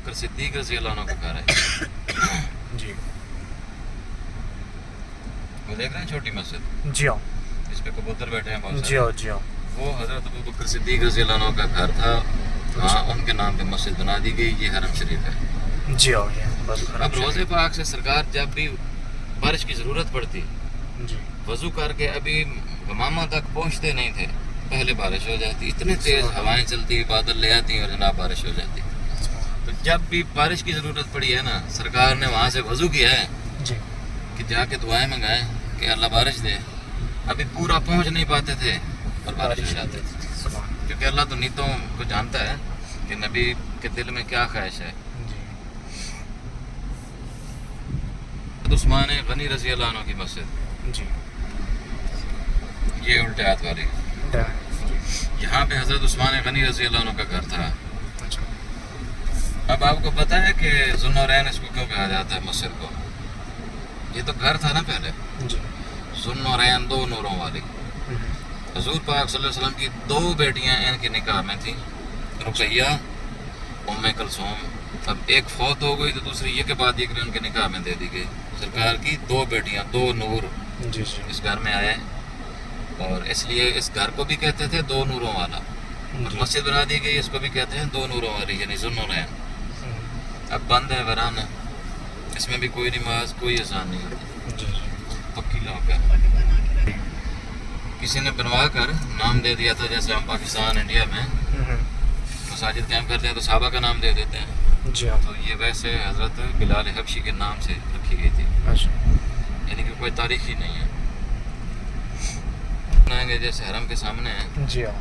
بکر صدیق رضی اللہ عنہ کا گھر ہے جی وہ دیکھ رہے ہیں چھوٹی مسجد جی ہاں اس پہ کبوتر بیٹھے ہیں بہت جی سارے. ہاں جی ہاں وہ حضرت ابو بکر صدیق رضی اللہ عنہ کا گھر تھا. وہاں ان کے نام پہ مسجد بنا دی گئی. یہ حرم شریف ہے. جی ہاں یہ بس اب روزے پاک سے سرکار جب بھی بارش کی ضرورت پڑتی جی وضو کر کے ابھی غمامہ تک پہنچتے نہیں تھے پہلے بارش ہو جاتی. اتنے تیز ہوائیں چلتی بادل لے آتی اور جناب بارش ہو جاتی. تو جب بھی بارش کی ضرورت پڑی ہے نا سرکار نے وہاں سے وضو کیا ہے جی کہ جا کے دعائیں منگائیں کہ اللہ بارش دے. ابھی پورا پہنچ نہیں پاتے تھے اور بارش ہو جاتی تھی. کیونکہ اللہ تو نیتوں کو جانتا ہے کہ نبی کے دل میں کیا خواہش ہے. عثمان غنی رضی اللہ عنہ کی مسجد جی یہ الٹے ہاتھ والی. یہاں پہ حضرت عثمان غنی رضی اللہ عنہ کا گھر تھا. اب آپ کو پتہ ہے کہ ذوالنورین اس کو کیوں کہا جاتا ہے مسجد کو؟ یہ تو گھر تھا نا پہلے. ذوالنورین دو نوروں والی. حضور پاک صلی اللہ علیہ وسلم کی دو بیٹیاں ان کے نکاح میں تھیں رقیہ ام کلثوم. اب ایک فوت ہو گئی تو دوسری یہ کے بعد ایک ان کے نکاح میں دے دی گئی. سرکار کی دو بیٹیاں دو نور جی اس گھر میں آئے اور اس لیے اس گھر کو بھی کہتے تھے دو نوروں والا. اور مسجد بنا دی گئی اس کو بھی کہتے ہیں دو نوروں والی یعنی ذوالنورین. اب بند ہے ویران ہے. اس میں بھی کوئی نماز کوئی اذان نہیں ہوتی. پکی لاک ہے. کسی نے بنوا کر نام دے دیا تھا جیسے ہم پاکستان انڈیا میں مساجد قائم کرتے ہیں تو صحابہ کا نام دے دیتے ہیں. تو یہ ویسے حضرت بلال حبشی کے نام سے رکھی گئی تھی. یعنی کہ کوئی تاریخ ہی نہیں ہے. بنائیں گے جیسے حرم کے سامنے ہیں جی ہاں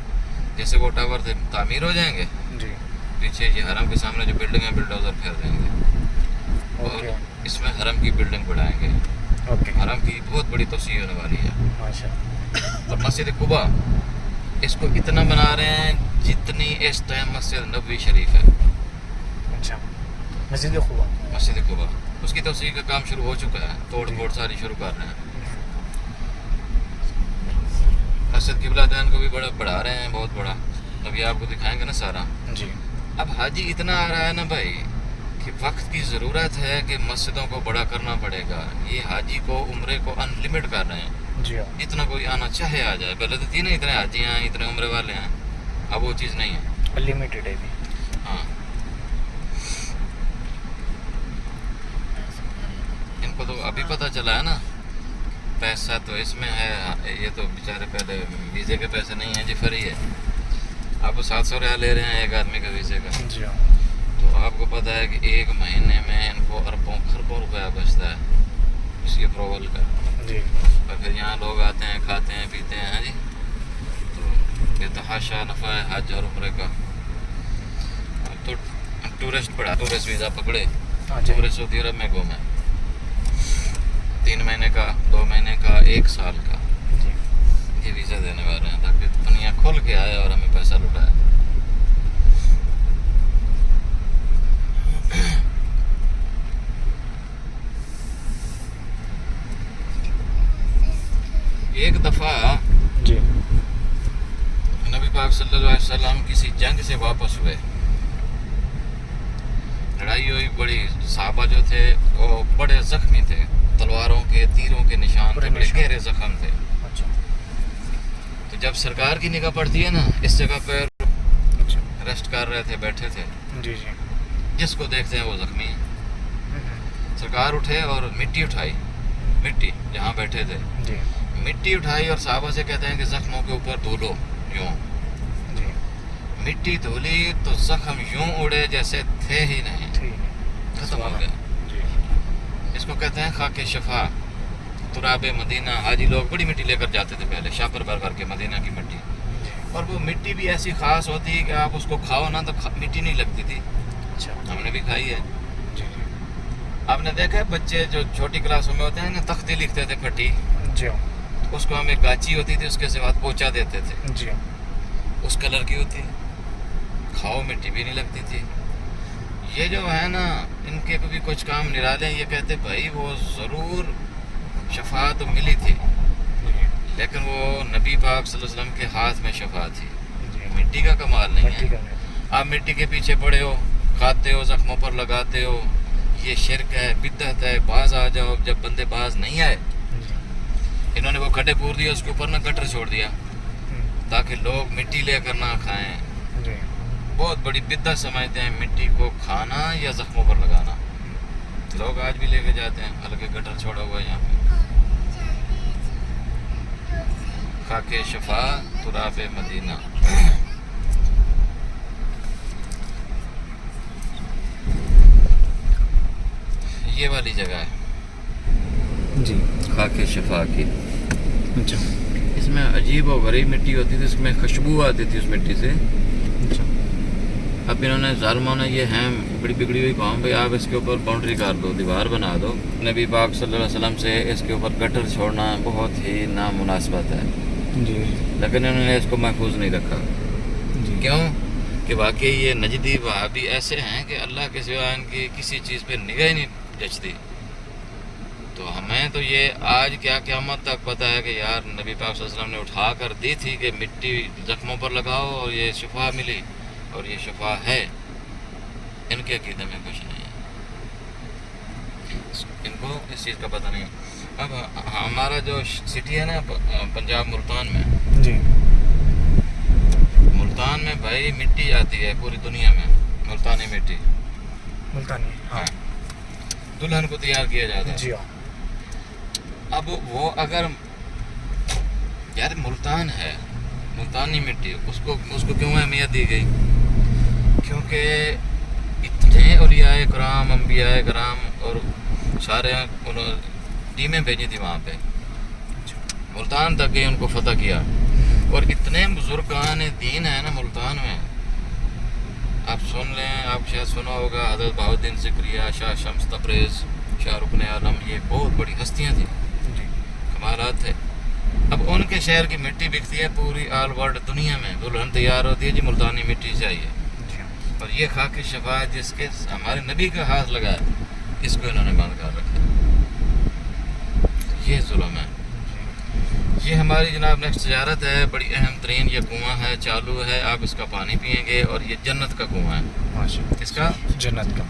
جیسے وہ ٹاور تھے تعمیر ہو جائیں گے جی پیچھے یہ حرم کے سامنے جو بلڈنگ ہے بلڈوزر پھیر دیں گے اور اس میں حرم کی بلڈنگ بڑھائیں گے. حرم کی بہت بڑی توسیع ہونے والی ہے. اور مسجد قباء اس کو اتنا بنا رہے ہیں جتنی اس ٹائم مسجد نبوی شریف ہے. مسجد قباء اس کی توسیع کا کام شروع ہو چکا ہے. توڑ پھوڑ ساری شروع کر رہے ہیں. مسجد قبلہ دین کو بھی بڑا بڑھا رہے ہیں بہت بڑا. ابھی آپ کو دکھائیں گے نا سارا. جی اب حاجی اتنا آ رہا ہے نا بھائی کہ وقت کی ضرورت ہے کہ مسجدوں کو بڑا کرنا پڑے گا. یہ حاجی کو عمرے کو ان لمٹ کر رہے ہیں. جی ہاں اتنا کوئی آنا چاہے آ جائے. پہلے تو تھی نا اتنے حاجی ہیں اتنے عمرے والے ہیں. اب وہ چیز نہیں ہے. انلمیٹڈ ہے بھی. ہاں ان کو تو ابھی پتہ چلا ہے نا پیسہ تو اس میں ہے. یہ تو بیچارے پہلے ویزے کے پیسے نہیں ہیں جی فری ہے. آپ 700 ریال لے رہے ہیں ایک آدمی کا ویزے کا. جی ہاں تو آپ کو پتہ ہے کہ ایک مہینے میں ان کو اربوں خربوں روپیہ بچتا ہے اس کی اپروول کا. جی اور پھر یہاں لوگ آتے ہیں کھاتے ہیں پیتے ہیں. ہاں جی تو یہ تحاشا نفع ہے حج اور عمرے کا. اب تو ٹورسٹ پڑا ٹورسٹ ویزا پکڑے پورے سعودی عرب میں گھومے 3 مہینے کا 2 مہینے کا 1 سال کا. یہ ویزا دینے والے ہیں تاکہ دنیا کھل کے آئے اور ہمیں پیسہ لٹائے. ایک دفعہ جی نبی پاک صلی اللہ علیہ وسلم کسی جنگ سے واپس ہوئے. لڑائی ہوئی بڑی. صحابہ جو تھے وہ بڑے زخمی تھے. تلواروں کے تیروں کے نشان تھے. بڑے گہرے زخم تھے. تو جب سرکار کی نگاہ پڑتی ہے نا اس جگہ پہ ریسٹ کر رہے تھے بیٹھے تھے. جی جی جس کو دیکھتے ہیں وہ زخمی ہے. سرکار اٹھے اور مٹی اٹھائی. مٹی جہاں بیٹھے تھے جی مٹی اٹھائی اور صحابہ سے کہتے ہیں کہ زخموں کے اوپر دھولو. یوں جی مٹی دھولی تو زخم یوں اڑے جیسے تھے ہی نہیں. ختم ہو گئے. اس کو کہتے ہیں خاک شفا تراب مدینہ. حاجی لوگ بڑی مٹی لے کر جاتے تھے پہلے شاپر بھر بھر کے مدینہ کی مٹی. اور وہ مٹی بھی ایسی خاص ہوتی کہ آپ اس کو کھاؤ نا تو مٹی نہیں لگتی تھی. ہم نے بھی کھائی ہے. آپ نے دیکھا ہے بچے جو چھوٹی کلاسوں میں ہوتے ہیں نا تختی لکھتے تھے پھٹی. جی اس کو ہم ایک گاچی ہوتی تھی اس کے بعد پوچا دیتے تھے. جی اس کلر کی ہوتی کھاؤ مٹی بھی نہیں لگتی تھی. یہ جو ہے نا ان کے بھی کچھ کام نرالے. یہ کہتے بھائی وہ ضرور شفا تو ملی تھی لیکن وہ نبی پاک صلی اللہ علیہ وسلم کے ہاتھ میں شفا تھی. مٹی کا کمال نہیں ہے. آپ مٹی کے پیچھے پڑے ہو کھاتے ہو زخموں پر لگاتے ہو، یہ شرک ہے، بدعت ہے، باز آ جاؤ. جب بندے باز نہیں آئے، انہوں نے وہ کھڈے پور دیا، اس کے اوپر نہ گٹر چھوڑ دیا تاکہ لوگ مٹی لے کر نہ کھائیں. بہت بڑی بدعت سمجھتے ہیں مٹی کو کھانا یا زخموں پر لگانا. لوگ آج بھی لے کے جاتے ہیں، حالانکہ گٹر چھوڑا ہوا ہے یہاں پہ. خاک شفا تراب مدینہ. یہ والی جگہ ہے جی خاک شفا کی. اچھا اس میں عجیب و غریب مٹی ہوتی تھی، اس میں خوشبو آتی تھی اس مٹی سے. اچھا اب انہوں نے ظالموں نے یہ ہیں بڑی بگڑی ہوئی قوم، بھائی آپ اس کے اوپر باؤنڈری کر دو، دیوار بنا دو. نبی پاک صلی اللہ علیہ وسلم سے اس کے اوپر گٹر چھوڑنا بہت ہی نامناسبت ہے، جی لیکن انہوں نے اس کو محفوظ نہیں رکھا. جی کیوں؟ کہ واقعی یہ نجدی وہابی ایسے ہیں کہ اللہ کے سوا ان کی کسی چیز پہ نگاہ ہی نہیں جچتی. تو ہمیں تو یہ آج کیا قیامت تک پتہ ہے کہ یار نبی پاک صلی اللہ علیہ وسلم نے اٹھا کر دی تھی کہ مٹی زخموں پر لگاؤ اور یہ شفا ملی اور یہ شفا ہے. ان کے عقیدے میں کچھ نہیں ہے، ان کو اس چیز کا پتہ نہیں. اب ہمارا جو سٹی ہے نا پنجاب ملتان میں، جی ملتان میں بھائی مٹی آتی ہے پوری دنیا میں، ملتانی مٹی. ملتانی ہاں دلہن کو تیار کیا جاتا ہے. جی ہاں اب وہ اگر یار ملتان ہے، ملتانی مٹی، اس کو کیوں اہمیت دی گئی؟ کیونکہ اتنے اولیاء کرام، انبیاء کرام اور سارے انہوں ٹیمیں بھیجی تھی وہاں پہ، ملتان تک گئی، ان کو فتح کیا. اور اتنے بزرگان دین ہیں نا ملتان میں. آپ سن لیں، آپ شاید سنا ہوگا حضرت بہاؤالدین ذکریہ، شاہ شمس تبریز، شاہ رکن عالم، یہ بہت بڑی ہستیاں تھیں، کمالات تھے. اب ان کے شہر کی مٹی بکتی ہے پوری آل ورلڈ دنیا میں. دلہن تیار ہوتی ہے جی ملتانی مٹی چاہیے. اور یہ خاک شفا جس کے ہمارے نبی کا ہاتھ لگا ہے، اس کو انہوں نے بند کر رکھا. یہ ظلم ہے. یہ ہماری جناب نیکسٹ تجارت ہے، بڑی اہم ترین. یہ کنواں ہے، چالو ہے، آپ اس کا پانی پئیں گے اور یہ جنت کا کنواں ہے. اس کا جنت کا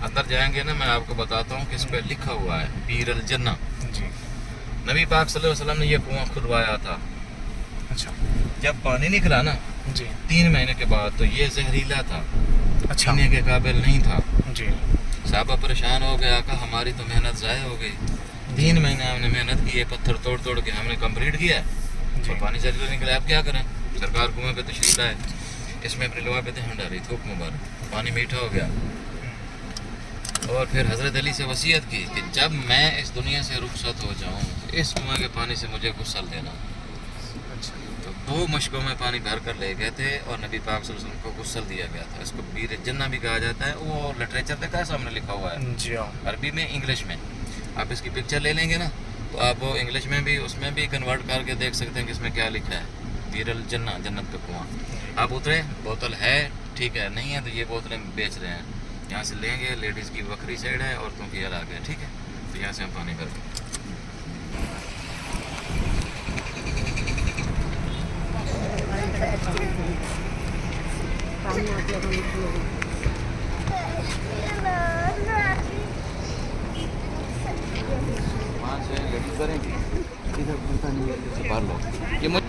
اندر جائیں گے نا، میں آپ کو بتاتا ہوں کہ اس پہ لکھا ہوا ہے بیر الجنہ. جی نبی پاک صلی اللہ علیہ وسلم نے یہ کنواں کھدوایا تھا. اچھا جب پانی نکلا نا جی 3 مہینے کے بعد، تو یہ زہریلا تھا، اچھا پینے کے قابل نہیں تھا. جی صحابہ پریشان ہو گیا کہ ہماری تو محنت ضائع ہو گئی. 3 مہینے ہم نے محنت کی ہے، پتھر توڑ توڑ کے ہم نے کمپلیٹ کیا جی اور پانی زہریلا نکلا. اب کیا کریں؟ سرکار کنویں پہ تشریف لائے، اس میں اپنی لوا پہ دہن ڈالی، تھوک مبارک، پانی میٹھا ہو گیا. اور پھر حضرت علی سے وصیت کی کہ جب میں اس دنیا سے رخصت ہو جاؤں تو اس کنویں کے پانی سے مجھے غسل دینا. اچھا تو 2 مشکوں میں پانی بھر کر لے گئے تھے اور نبی پاک صلی اللہ علیہ وسلم کو غسل دیا گیا تھا. اس کو بیر جنہ بھی کہا جاتا ہے. وہ لٹریچر دیکھا ہے سامنے لکھا ہوا ہے، جی ہاں عربی میں، انگلش میں. آپ اس کی پکچر لے لیں گے نا تو آپ وہ انگلش میں بھی اس میں بھی کنورٹ کر کے دیکھ سکتے ہیں کہ اس میں کیا لکھا ہے. بیر الجنہ، جنت کا کنواں. آپ اترے، بوتل ہے ٹھیک ہے، نہیں ہے تو یہ بوتلیں بیچ رہے ہیں. یہاں سے لیں گے، لیڈیز کی بکری سائڈ ہے، عورتوں کی الگ ہے، ٹھیک ہے. تو یہاں سے ہم پانی بھر کے وہاں سے لیڈیز بھریں گی، ادھر بھرتا نہیں ہے، ادھر سے بھر لو. یہ مجھے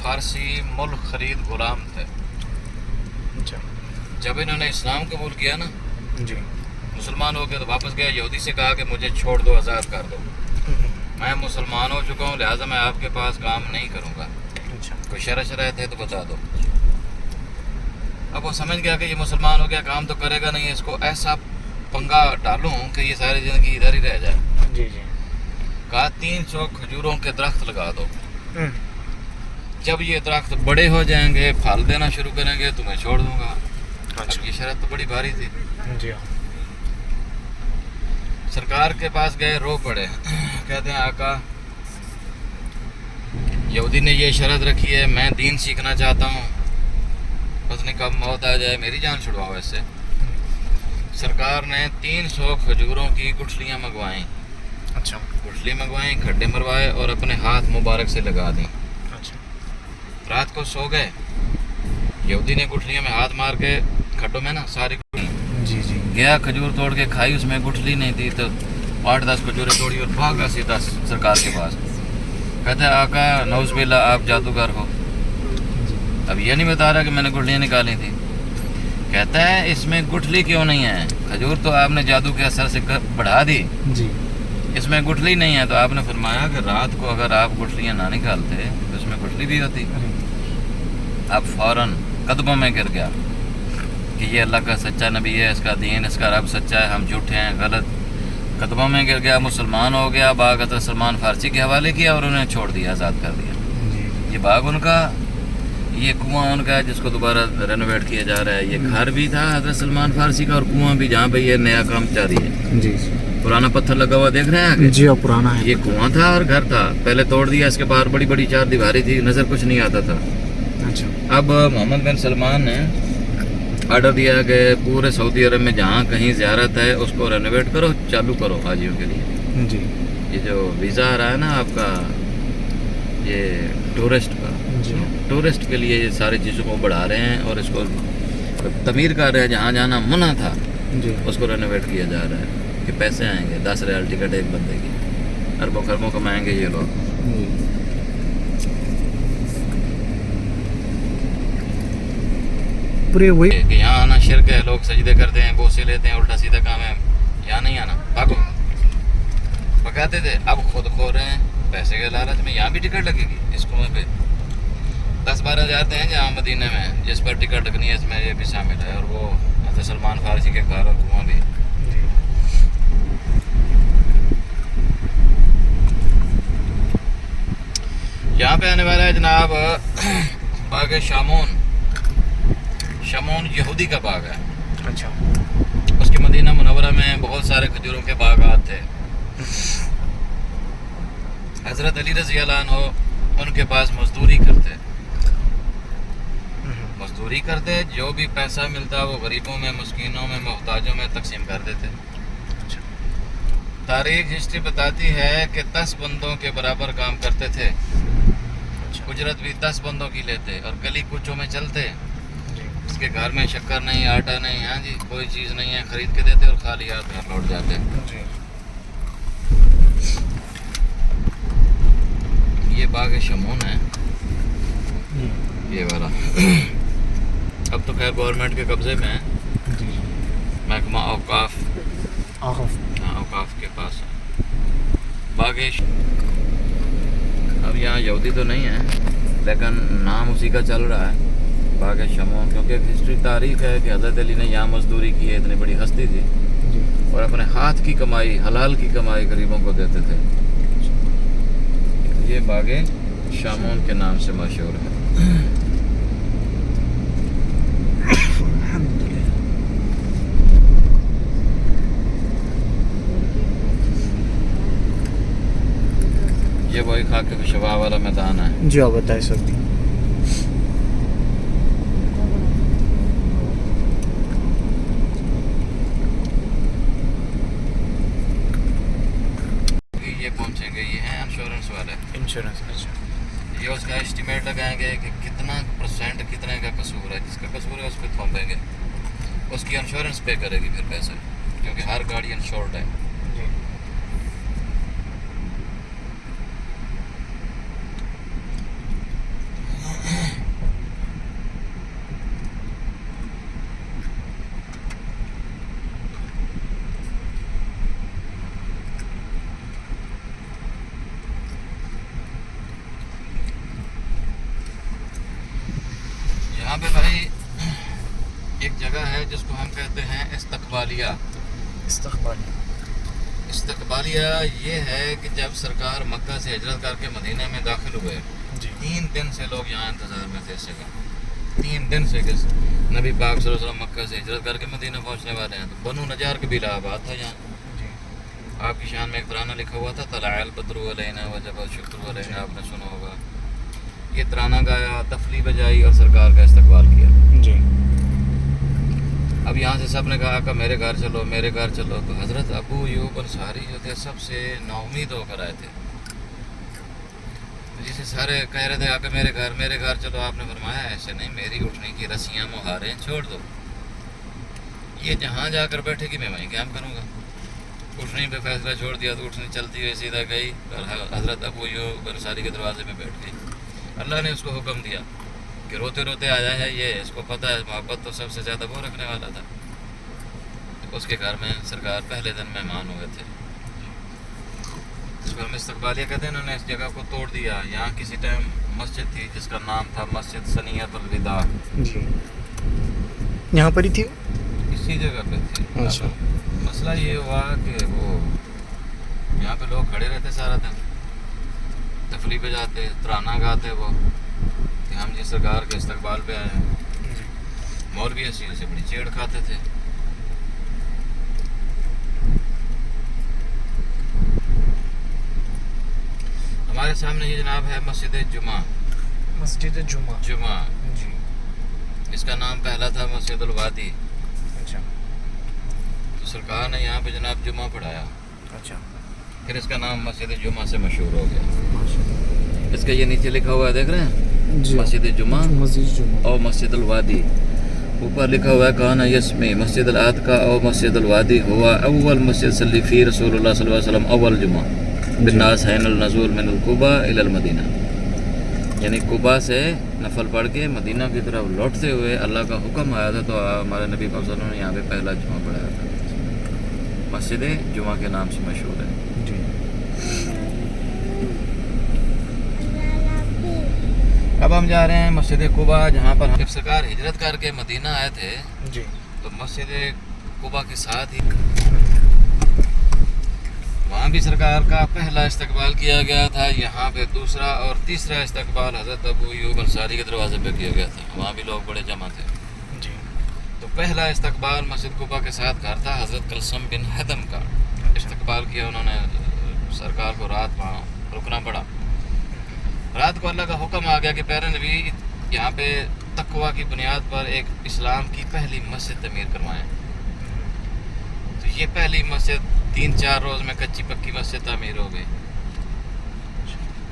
فارسی ملک خرید غلام تھے. اچھا. جب انہوں نے اسلام قبول کیا نا, جی. مسلمان ہو گئے, تو واپس گیا, یہودی سے کہا کہ مجھے چھوڑ دو, آزاد کر دو, میں مسلمان ہو چکا ہوں, لہٰذا میں آپ کے پاس کام نہیں کروں گا. اچھا. کوئی شرط ہے تو بتا دو. اب وہ سمجھ گیا کہ یہ مسلمان ہو گیا, کام تو کرے گا نہیں, اس کو ایسا پنگا ڈالوں کہ یہ ساری زندگی ادھر ہی رہ جائے. جی جی. کہا 300 کھجوروں کے درخت لگا دو, جب یہ درخت بڑے ہو جائیں گے, پھل دینا شروع کریں گے, تو میں چھوڑ دوں گا. اب یہ شرط تو بڑی بھاری تھی. جی. سرکار کے پاس گئے, رو پڑے, کہتے ہیں آقا یہودی نے یہ شرط رکھی ہے, میں دین سیکھنا چاہتا ہوں, پتہ نہیں کب موت آ جائے, میری جان چھڑواؤ اس سے. سرکار نے 300 کھجوروں کی گٹھلیاں منگوائیں. اچھا. گٹھلی منگوائیں, کھڈے مروائے اور اپنے ہاتھ مبارک سے لگا دیں. اچھا. رات رات کو سو گئے, یہودی نے گٹھلیوں میں ہاتھ مار کے کھڈوں میں نا ساری جی جی. گیا, کھجور توڑ کے کھائی, اس میں گٹھلی نہیں تھی, تو 8-10 کھجوریں توڑی اور بھاگا سیدھا سرکار کے پاس. کہتے ہیں آقا نعوذ باللہ آپ جادوگر ہو. اب یہ نہیں بتا رہا کہ میں نے گٹھلیاں نکالی تھی. کہتا ہے اس میں گٹھلی کیوں نہیں ہے, کھجور تو آپ نے جادو کے اثر سے بڑھا دی, جی. اس میں گٹھلی نہیں ہے. تو آپ نے فرمایا کہ رات کو اگر آپ گٹھلیاں نہ نکالتے تو اس میں گٹھلی بھی ہوتی. اب فوراً قدموں میں گر گیا کہ یہ اللہ کا سچا نبی ہے, اس کا دین, اس کا رب سچا ہے, ہم جھوٹے ہیں, غلط. قدموں میں گر گیا, مسلمان ہو گیا. باغ حضرت سلمان فارسی کے حوالے کیا اور انہیں چھوڑ دیا, آزاد کر دیا. یہ باغ ان کا, یہ کنواں ان کا ہے جس کو دوبارہ رینوویٹ کیا جا رہا ہے. یہ گھر بھی تھا حضرت سلمان فارسی کا, اور کنواں بھی جہاں پہ یہ نیا کام جاری ہے. جی. پرانا پتھر لگا ہوا دیکھ رہے ہیں آگے, جی پرانا ہے. یہ کنواں تھا اور گھر تھا, پہلے توڑ دیا, اس کے باہر بڑی بڑی 4 دیواری تھی, نظر کچھ نہیں آتا تھا. اچھا. اب محمد بن سلمان نے آرڈر دیا کہ پورے سعودی عرب میں جہاں کہیں زیارت ہے اس کو رینوویٹ کرو, چالو کرو حاجیوں کے لیے. جی. یہ جو ویزا آ رہا ہے نا آپ کا, یہ ٹورسٹ کا, جی. ٹورسٹ کے لیے یہ ساری چیزوں کو بڑھا رہے ہیں اور اس کو تعمیر کر رہے ہیں. جہاں جانا منع تھا جی. اس کو رینوویٹ کیا جا رہا ہے کہ پیسے آئیں گے, 10 ریال ٹکٹ ایک بندے کی, اربوں خربوں کمائیں گے یہ لوگ. وہی کہ یہاں آنا شرک ہے, لوگ سجدے کرتے ہیں, بوسے لیتے ہیں, الٹا سیدھا کام ہے, یہاں نہیں آنا, بھاگو. پکاتے تھے, اب خود کھو رہے ہیں پیسے کے لالچ میں. یہاں بھی ٹکٹ لگے گی اس کنویں پہ, 10-12 جاتے ہیں جہاں مدینے میں, جس پر ٹکٹ لگنی ہے اس میں یہ بھی شامل ہے, اور وہ حضرت سلمان فارسی کے گھر اور کنواں بھی. یہاں پہ آنے والا ہے جناب باغ شامون. شمون یہودی کا باغ ہے. اچھا. اس کے مدینہ منورہ میں بہت سارے کھجوروں کے باغات تھے. حضرت علی رضی اللہ عنہ ان کے پاس مزدوری کرتے, جو بھی پیسہ ملتا وہ غریبوں میں, مسکینوں میں, محتاجوں میں تقسیم کر دیتے. تاریخ ہسٹری بتاتی ہے کہ 10 بندوں کے برابر کام کرتے تھے, اجرت بھی 10 بندوں کی لیتے, اور گلی کوچوں میں چلتے. اس کے گھر میں شکر نہیں, آٹا نہیں, ہاں جی کوئی چیز نہیں ہے, خرید کے دیتے اور خالی ہاتھ گھر لوٹ جاتے. یہ باغ شمون ہے, یہ والا. اب تو خیر گورنمنٹ کے قبضے میں ہے, محکمہ اوقاف کے پاس ہے باغ. اب یہاں یہودی تو نہیں ہے لیکن نام اسی کا چل رہا ہے, باغ شمون, کیونکہ ہسٹری تاریخ ہے کہ حضرت علی نے یہاں مزدوری کی ہے, اتنی بڑی ہستی تھی, اور اپنے ہاتھ کی کمائی, حلال کی کمائی غریبوں کو دیتے تھے. یہ باغ شامون کے نام سے مشہور ہے. یہ وہی خاک شبا والا میدان ہے. جی آپ بتائیں سب. یہ پہنچیں گے, یہ ہیں انشورنس والے. انشورنس. اچھا. یہ اس کا اسٹیمیٹ لگائیں گے کہ کتنا پرسینٹ کتنے کا قصور ہے, جس کا قصور ہے اس کو تھوپیں گے, اس کی انشورنس پے کرے گی پھر پیسے, کیونکہ ہر گاڑی انشورڈ ہے. یہاں پہ بھائی ایک جگہ ہے جس کو ہم کہتے ہیں استقبالیہ. استقبالیہ یہ ہے کہ جب سرکار مکہ سے ہجرت کر کے مدینہ میں داخل ہوئے 3 دن سے لوگ یہاں انتظار میں تھے اس جگہ. 3 دن سے کہ نبی پاک صلی اللہ علیہ وسلم مکہ سے ہجرت کر کے مدینہ پہنچنے والے ہیں. تو بنو نجار قبیلہ آباد تھا یہاں. آپ کی شان میں ایک ترانہ لکھا ہوا تھا طلع البدر علینا وجب الشکر علینا, آپ نے سنا ہوگا. یہ ترانہ گایا, تفلیح بجائی اور سرکار کا استقبال کیا. جی. اب یہاں سے سب نے کہا کہ میرے گھر چلو میرے گھر چلو. تو حضرت ابو ایوب انصاری جو تھے سب سے ناامید ہو کر آئے تھے. جسے سارے کہہ رہے تھے آ کے میرے گھر چلو. آپ نے فرمایا ایسے نہیں, میری اٹھنے کی رسیاں مہاریں چھوڑ دو. یہ جہاں جا کر بیٹھے گی میں وہیں قیام کروں گا. اٹھنے پہ فیصلہ چھوڑ دیا تو اٹھنے چلتی ہوئی سیدھا گئی اور حضرت ابو ایوب انصاری کے دروازے میں بیٹھ گئی. اللہ نے اس کو حکم دیا کہ روتے روتے آیا ہے یہ, اس کو پتہ ہے محبت تو سب سے زیادہ وہ رکھنے والا تھا. اس کے گھر میں سرکار پہلے دن مہمان ہوئے تھے. اس کو ہم استقبالیہ کہتے ہیں. انہوں نے اس جگہ کو توڑ دیا. یہاں کسی ٹائم مسجد تھی جس کا نام تھا مسجد سنیت الوداع. جی. یہاں پر ہی تھی, اسی جگہ پہ تھی. اچھا. مسئلہ یہ ہوا کہ وہ یہاں پہ لوگ کھڑے رہتے سارا دن, تفریح پہ جاتے, ترانہ گاتے وہ کہ ہم جس سرکار کے استقبال پہ آئے ہیں. مولوی اسی سے بڑی چیڑ کھاتے تھے. ہمارے سامنے یہ جناب ہے مسجد جمعہ. مسجد جمعہ. جی. اس کا نام پہلا تھا مسجد الوادی. اچھا. تو سرکار نے یہاں پہ جناب جمعہ پڑھایا. اچھا. پھر اس کا نام مسجد جمعہ سے مشہور ہو گیا. اس کا یہ نیچے لکھا ہوا ہے دیکھ رہے ہیں, مسجد جمعہ اور مسجد الوادی. اوپر لکھا ہوا ہے کان یسمی مسجد العتقہ اور مسجد الوادی ہوا اول مسجد صلی فی رسول اللہ صلی اللہ علیہ وسلم اول جمعہ بالناس حین النزول من القبا الی المدینہ. یعنی قبا سے نفل پڑھ کے مدینہ کی طرف لوٹتے ہوئے اللہ کا حکم آیا تھا تو ہمارے نبی صلی اللہ علیہ وسلم نے یہاں پہ پہلا جمعہ پڑھایا تھا. مسجد جمعہ کے نام سے مشہور ہے. جی. اب ہم جا رہے ہیں مسجد قبا, جہاں پر جب سرکار ہجرت کر کے مدینہ آئے تھے جی تو مسجد قبا کے ساتھ ہی وہاں بھی سرکار کا پہلا استقبال کیا گیا تھا. یہاں پہ دوسرا اور تیسرا استقبال حضرت ابو ایوب انصاری کے دروازے پہ کیا گیا تھا. وہاں بھی لوگ بڑے جمع تھے. جی. تو پہلا استقبال مسجد قبا کے ساتھ گھر تھا حضرت کلثم بن حدم کا. استقبال کیا انہوں نے, سرکار کو رات وہاں رکنا پڑا. رات کو اللہ کا حکم آ گیا کہ پیارے نبی یہاں پہ تقویٰ کی بنیاد پر ایک اسلام کی پہلی مسجد تعمیر کروائیں. تو یہ پہلی مسجد 3-4 روز میں کچی پکی مسجد تعمیر ہو گئی.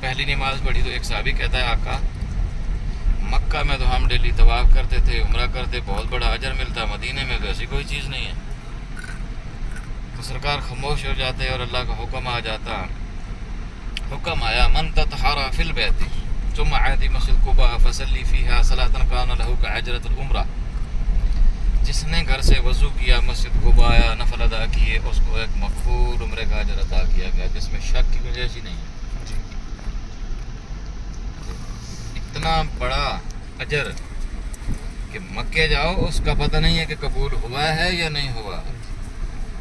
پہلی نماز پڑھی تو ایک صحابی کہتا ہے آقا مکہ میں تو ہم ڈیلی طواف کرتے تھے, عمرہ کرتے, بہت بڑا اجر ملتا, مدینے میں تو ایسی کوئی چیز نہیں ہے. تو سرکار خاموش ہو جاتے اور اللہ کا حکم آ جاتا. حکم آیا من تطہر فی البیت ثم عاد مسجد قباء فصلی فیہا صلاۃ کان لہ کاجرۃ العمرہ. جس نے گھر سے وضو کیا, مسجد قباء آیا, نفل ادا کیے, اس کو ایک مقبول عمرے کا اجر عطا کیا گیا, جس میں شک کی گنجائش ہی نہیں ہے. اتنا بڑا اجر کہ مکے جاؤ اس کا پتہ نہیں ہے کہ قبول ہوا ہے یا نہیں ہوا.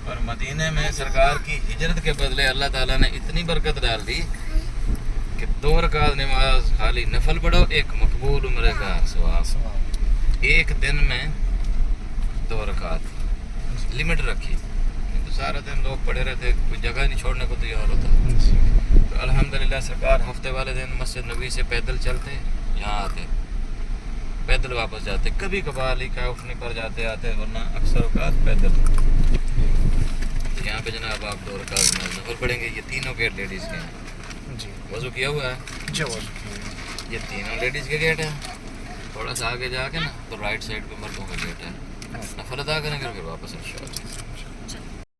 اور مدینے میں سرکار کی ہجرت کے بدلے اللہ تعالیٰ نے اتنی برکت ڈال دی کہ 2 رکعت نماز خالی نفل پڑھو, ایک مقبول عمرے کا ثواب. ایک دن میں 2 رکعت لمٹ رکھی. تو سارا دن لوگ پڑے رہتے, کوئی جگہ نہیں چھوڑنے کو تیار ہوتا. تو الحمدللہ سرکار ہفتے والے دن مسجد نبوی سے پیدل چلتے یہاں آتے, پیدل واپس جاتے. کبھی کبھار کا اٹھنے پر جاتے آتے, ورنہ اکثر اوقات پیدل. یہاں پہ جناب آپ 2 رکعت نفل پڑھیں گے. یہ تینوں گیٹ لیڈیز کے ہیں. جی. وضو کیا ہوا ہے. جی وضو کیا ہوا ہے. یہ تینوں لیڈیز کے گیٹ ہیں. تھوڑا سا آگے جا کے نا تو رائٹ سائڈ پہ مردوں کا گیٹ ہے. نفل ادا کریں گے پھر واپس انشاءاللہ.